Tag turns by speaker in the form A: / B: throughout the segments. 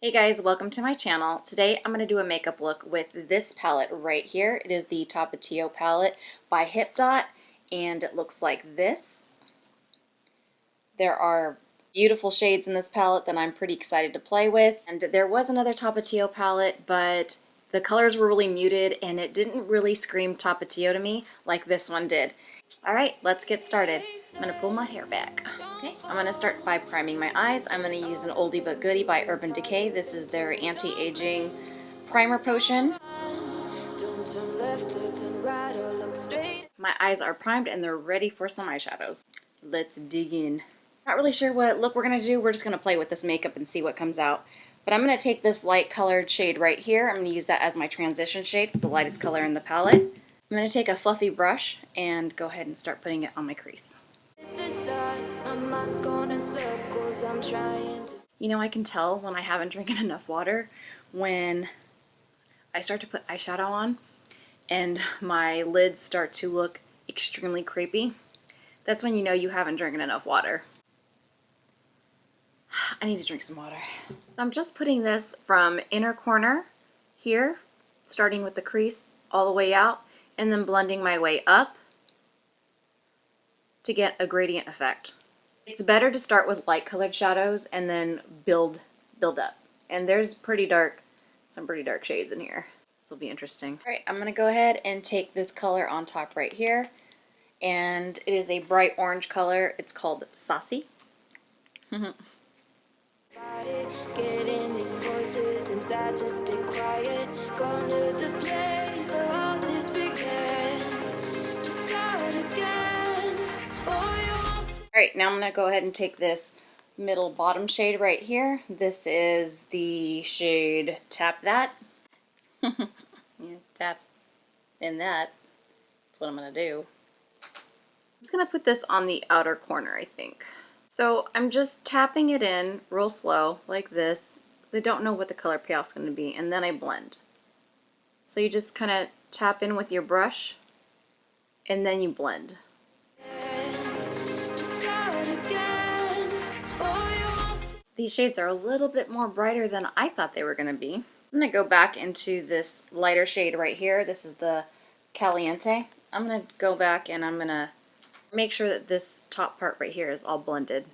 A: Hey guys, welcome to my channel. Today I'm going to do a makeup look with this palette right here. It is the Tapatio palette by Hipdot and it looks like this. There are beautiful shades in this palette that I'm pretty excited to play with. And there was another Tapatio palette, but the colors were really muted and it didn't really scream Tapatio to me like this one did. Alright, let's get started. I'm going to pull my hair back. Okay, I'm going to start by priming my eyes. I'm going to use an oldie but goodie by Urban Decay. This is their anti-aging primer potion. My eyes are primed and they're ready for some eyeshadows. Let's dig in. Not really sure what look we're going to do. We're just going to play with this makeup and see what comes out. But I'm going to take this light colored shade right here. I'm going to use that as my transition shade. It's the lightest color in the palette. I'm going to take a fluffy brush and go ahead and start putting it on my crease. You know, I can tell when I haven't drinking enough water when I start to put eyeshadow on and my lids start to look extremely creepy. That's when you know you haven't drinking enough water. I need to drink some water. So I'm just putting this from inner corner here, starting with the crease all the way out, and then blending my way up to get a gradient effect. It's better to start with light colored shadows and then build up. And there's some pretty dark shades in here. This will be interesting. Alright, I'm going to go ahead and take this color on top right here. And it is a bright orange color. It's called Saucy. Getting these voices inside to stay quiet. Going to the place where all this began. Just start again. Alright, now I'm going to go ahead and take this middle bottom shade right here. This is the shade Tap That. Yeah, tap in that. That's what I'm going to do. I'm just going to put this on the outer corner, I think. So I'm just tapping it in real slow like this. I don't know what the color payoff's going to be, and then I blend. So you just kind of tap in with your brush and then you blend. These shades are a little bit more brighter than I thought they were going to be. I'm going to go back into this lighter shade right here. This is the Caliente. I'm going to go back and I'm going to make sure that this top part right here is all blended.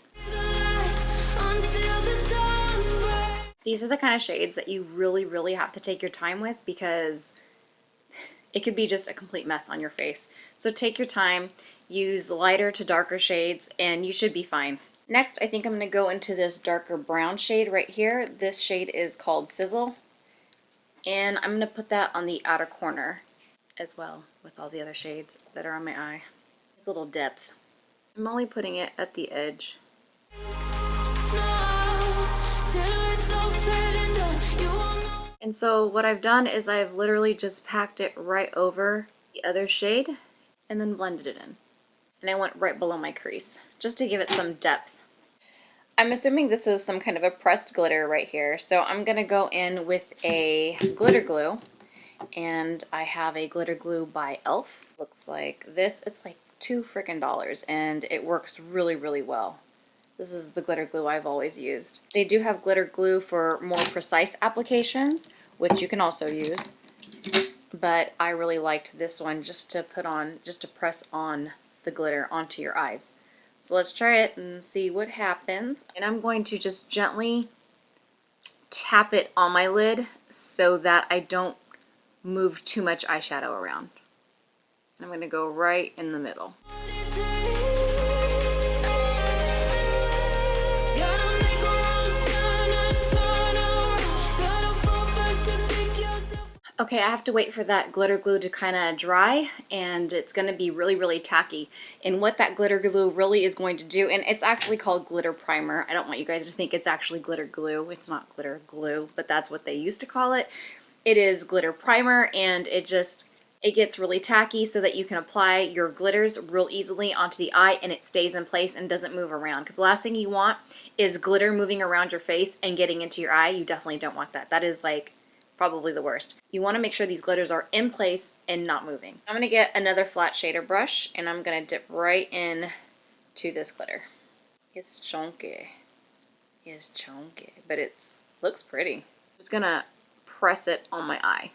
A: These are the kind of shades that you really have to take your time with because it could be just a complete mess on your face. So take your time, use lighter to darker shades, and you should be fine. Next, I think I'm going to go into this darker brown shade right here. This shade is called Sizzle, and I'm going to put that on the outer corner as well with all the other shades that are on my eye. It's a little depth. I'm only putting it at the edge. And so what I've done is I've literally just packed it right over the other shade and then blended it in. And I went right below my crease just to give it some depth. I'm assuming this is some kind of a pressed glitter right here. So I'm going to go in with a glitter glue. And I have a glitter glue by e.l.f. Looks like this. It's like $2 freaking and it works really well. This is the glitter glue I've always used. They do have glitter glue for more precise applications, which you can also use. But I really liked this one just to press on the glitter onto your eyes. So let's try it and see what happens. And I'm going to just gently tap it on my lid so that I don't move too much eyeshadow around. I'm going to go right in the middle. Okay, I have to wait for that glitter glue to kind of dry, and it's going to be really tacky. And what that glitter glue really is going to do, and it's actually called glitter primer. I don't want you guys to think it's actually glitter glue. It's not glitter glue, but that's what they used to call it. It is glitter primer, and it gets really tacky so that you can apply your glitters real easily onto the eye and it stays in place and doesn't move around. Because the last thing you want is glitter moving around your face and getting into your eye. You definitely don't want that. That is like probably the worst. You want to make sure these glitters are in place and not moving. I'm going to get another flat shader brush and I'm going to dip right in to this glitter. It's chunky. But it's looks pretty. Just gonna press it on my eye.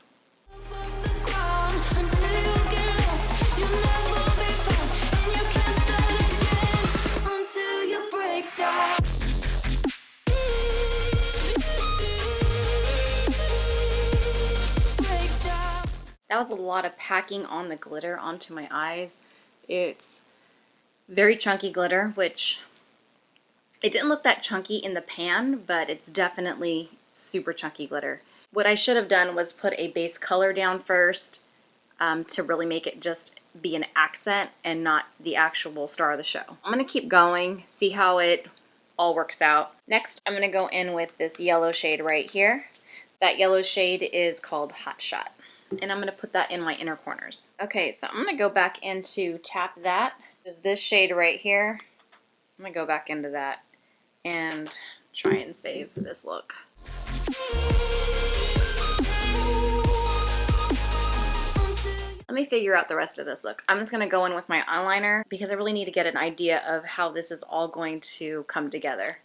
A: That was a lot of packing on the glitter onto my eyes. It's very chunky glitter, which it didn't look that chunky in the pan, but it's definitely super chunky glitter. What I should have done was put a base color down first to really make it just be an accent and not the actual star of the show. I'm gonna keep going, see how it all works out. Next, I'm gonna go in with this yellow shade right here. That yellow shade is called Hot Shot. And I'm going to put that in my inner corners. Okay, so I'm going to go back into Tap That. Is this shade right here. I'm going to go back into that and try and save this look. Let me figure out the rest of this look. I'm just going to go in with my eyeliner because I really need to get an idea of how this is all going to come together.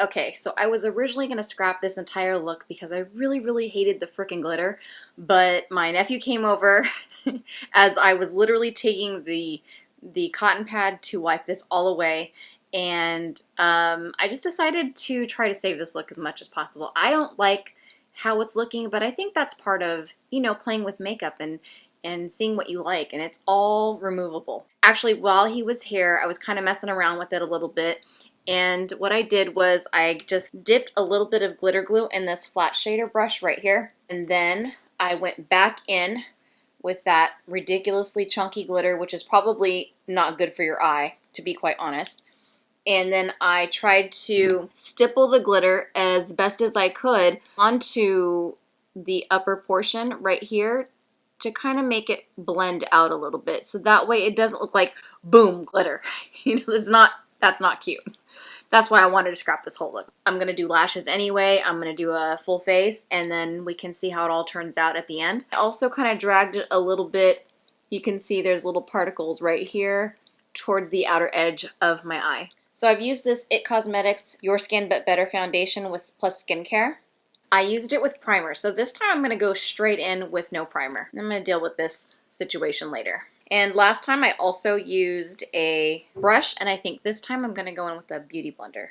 A: Okay, so I was originally going to scrap this entire look because I really hated the frickin' glitter, but my nephew came over as I was literally taking the cotton pad to wipe this all away, and I just decided to try to save this look as much as possible. I don't like how it's looking, but I think that's part of, you know, playing with makeup and seeing what you like, and it's all removable. Actually, while he was here, I was kind of messing around with it a little bit, and what I did was I just dipped a little bit of glitter glue in this flat shader brush right here, and then I went back in with that ridiculously chunky glitter, which is probably not good for your eye, to be quite honest. And then I tried to stipple the glitter as best as I could onto the upper portion right here to kind of make it blend out a little bit. So that way it doesn't look like boom glitter. You know, that's not cute. That's why I wanted to scrap this whole look. I'm going to do lashes anyway. I'm going to do a full face, and then we can see how it all turns out at the end. I also kind of dragged it a little bit. You can see there's little particles right here towards the outer edge of my eye. So I've used this IT Cosmetics Your Skin But Better Foundation with Plus Skincare. I used it with primer, so this time I'm going to go straight in with no primer. I'm going to deal with this situation later. And last time I also used a brush, and I think this time I'm going to go in with a beauty blender.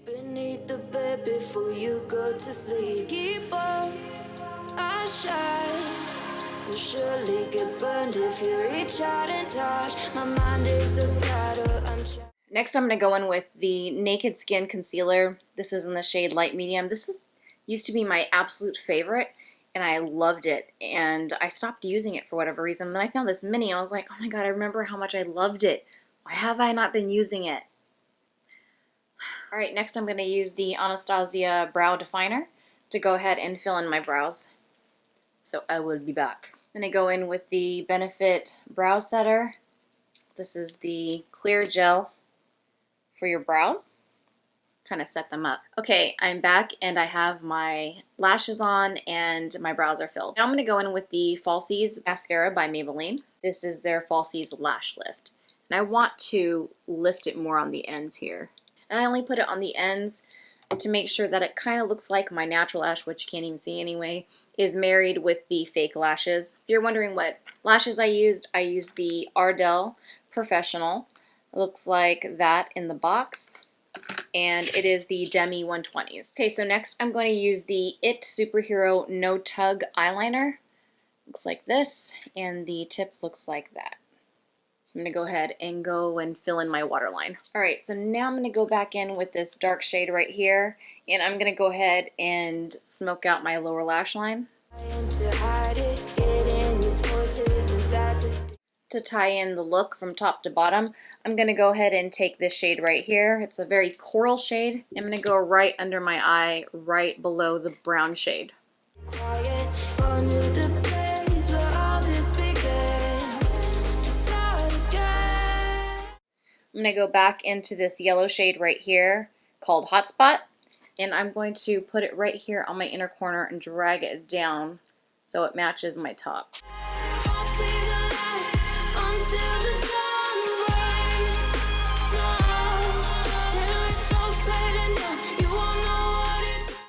B: Beneath the bed before you go to sleep. Keep on, I shine. You'll surely get burned if you reach out and touch. My mind is a battle.
A: Next I'm going to go in with the Naked Skin Concealer. This is in the shade Light Medium. This used to be my absolute favorite, and I loved it, and I stopped using it for whatever reason. Then I found this mini, and I was like, oh my god, I remember how much I loved it. Why have I not been using it? Alright, next I'm going to use the Anastasia Brow Definer to go ahead and fill in my brows. So I will be back. I'm going to go in with the Benefit Brow Setter. This is the clear gel for your brows. Kind of set them up. Okay, I'm back and I have my lashes on and my brows are filled. Now I'm going to go in with the Falsies Mascara by Maybelline. This is their Falsies Lash Lift. And I want to lift it more on the ends here. And I only put it on the ends to make sure that it kind of looks like my natural lash, which you can't even see anyway, is married with the fake lashes. If you're wondering what lashes I used the Ardell Professional. It looks like that in the box. And it is the Demi 120s. Okay, so next I'm going to use the IT Superhero No-Tug Eyeliner. Looks like this, and the tip looks like that. So I'm going to go ahead and fill in my waterline. Alright, so now I'm going to go back in with this dark shade right here, and I'm going to go ahead and smoke out my lower lash line. To tie in the look from top to bottom, I'm going to go ahead and take this shade right here. It's a very coral shade. I'm going to go right under my eye, right below the brown shade. I'm I'm going to go back into this yellow shade right here called Hotspot, and I'm going to put it right here on my inner corner and drag it down so it matches my top.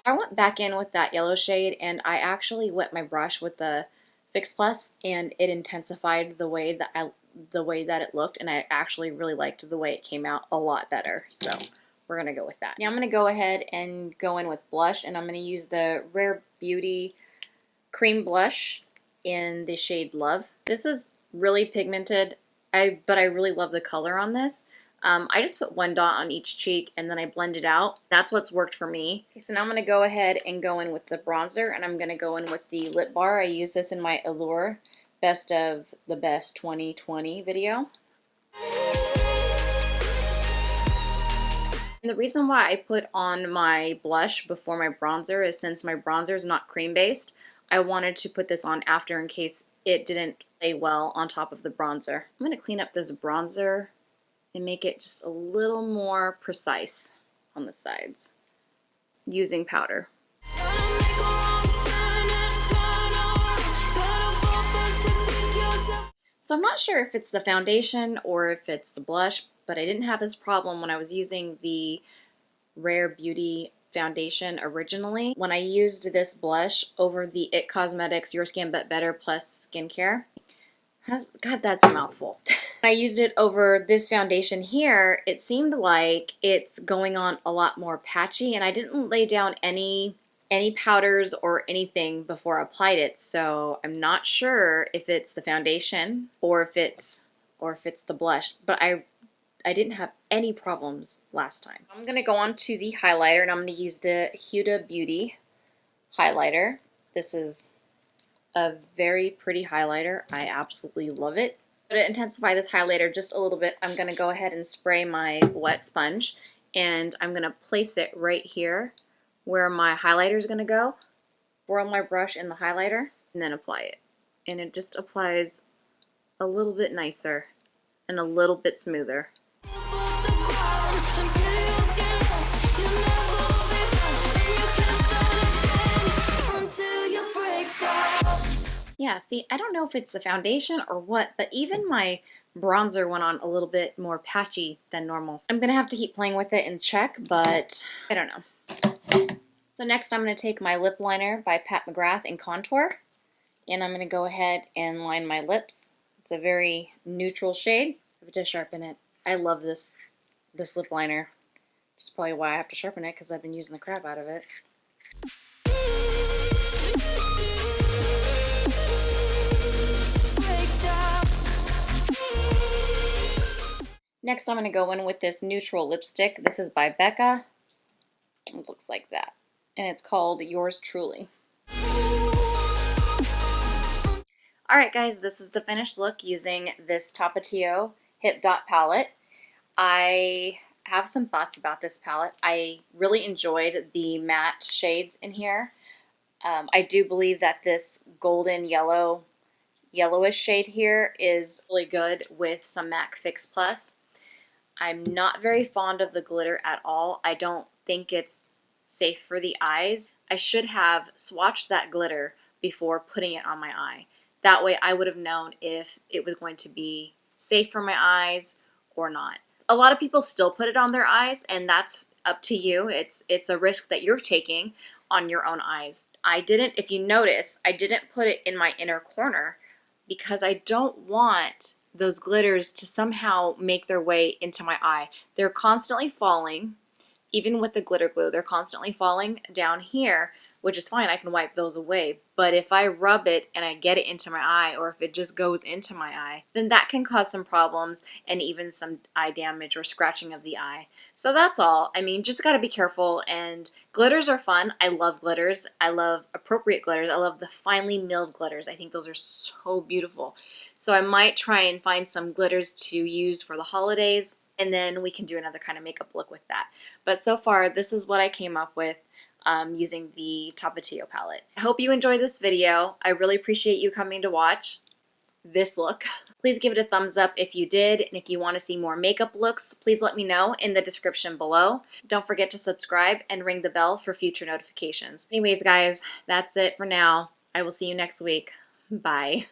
A: I went back in with that yellow shade and I actually wet my brush with the Fix Plus, and it intensified the way that it looked, and I actually really liked the way it came out a lot better. So we're gonna go with that. Now I'm gonna go ahead and go in with blush, and I'm gonna use the Rare Beauty cream blush in the shade Love. This is really pigmented, but I really love the color on this. I just put one dot on each cheek and then I blend it out. That's what's worked for me. Okay, so now I'm going to go ahead and go in with the bronzer, and I'm going to go in with the lip bar. I use this in my Allure Best of the Best 2020 video. And the reason why I put on my blush before my bronzer is since my bronzer is not cream based, I wanted to put this on after in case it didn't lay well on top of the bronzer. I'm going to clean up this bronzer and make it just a little more precise on the sides using powder. So I'm not sure if it's the foundation or if it's the blush, but I didn't have this problem when I was using the Rare Beauty foundation originally. When I used this blush over the IT Cosmetics Your Skin But Better Plus Skincare, God, that's a mouthful. When I used it over this foundation here, it seemed like it's going on a lot more patchy, and I didn't lay down any powders or anything before I applied it, so I'm not sure if it's the foundation or if it's the blush, but I didn't have any problems last time. I'm going to go on to the highlighter, and I'm going to use the Huda Beauty highlighter. This is a very pretty highlighter. I absolutely love it. To intensify this highlighter just a little bit, I'm going to go ahead and spray my wet sponge, and I'm going to place it right here where my highlighter is going to go. Swirl my brush in the highlighter and then apply it. And it just applies a little bit nicer and a little bit smoother. Yeah, see, I don't know if it's the foundation or what, but even my bronzer went on a little bit more patchy than normal. I'm going to have to keep playing with it and check, but I don't know. So next I'm going to take my lip liner by Pat McGrath in Contour, and I'm going to go ahead and line my lips. It's a very neutral shade. I have to sharpen it. I love this lip liner. Which is probably why I have to sharpen it, because I've been using the crap out of it. Next I'm going to go in with this neutral lipstick. This is by Becca. It looks like that. And it's called Yours Truly. Alright guys, this is the finished look using this Tapatio Hipdot palette. I have some thoughts about this palette. I really enjoyed the matte shades in here. I do believe that this golden yellowish shade here is really good with some MAC Fix Plus. I'm not very fond of the glitter at all. I don't think it's safe for the eyes. I should have swatched that glitter before putting it on my eye. That way I would have known if it was going to be safe for my eyes or not. A lot of people still put it on their eyes, and that's up to you. It's a risk that you're taking on your own eyes. I didn't, if you notice, I didn't put it in my inner corner because I don't want those glitters to somehow make their way into my eye. They're constantly falling, even with the glitter glue, they're constantly falling down here, which is fine, I can wipe those away. But if I rub it and I get it into my eye, or if it just goes into my eye, then that can cause some problems and even some eye damage or scratching of the eye. So that's all. I mean, just gotta be careful, and glitters are fun. I love glitters. I love appropriate glitters. I love the finely milled glitters. I think those are so beautiful. So I might try and find some glitters to use for the holidays, and then we can do another kind of makeup look with that. But so far, this is what I came up with using the Tapatio palette. I hope you enjoyed this video. I really appreciate you coming to watch this look. Please give it a thumbs up if you did, and if you want to see more makeup looks, please let me know in the description below. Don't forget to subscribe and ring the bell for future notifications. Anyways, guys, that's it for now. I will see you next week. Bye.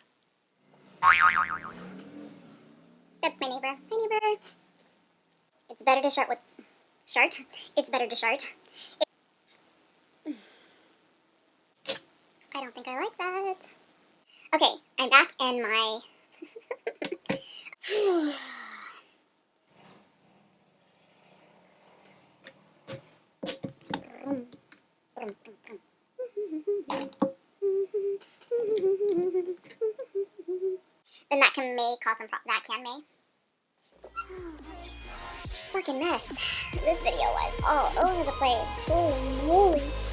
C: That's my neighbor. Hi, neighbor. It's better to shart with... Shart? It's better to shart. I don't think I like that. Okay, I'm back in my... Then that may cause some that can may. Fucking mess. This video was all over the place. Holy moly.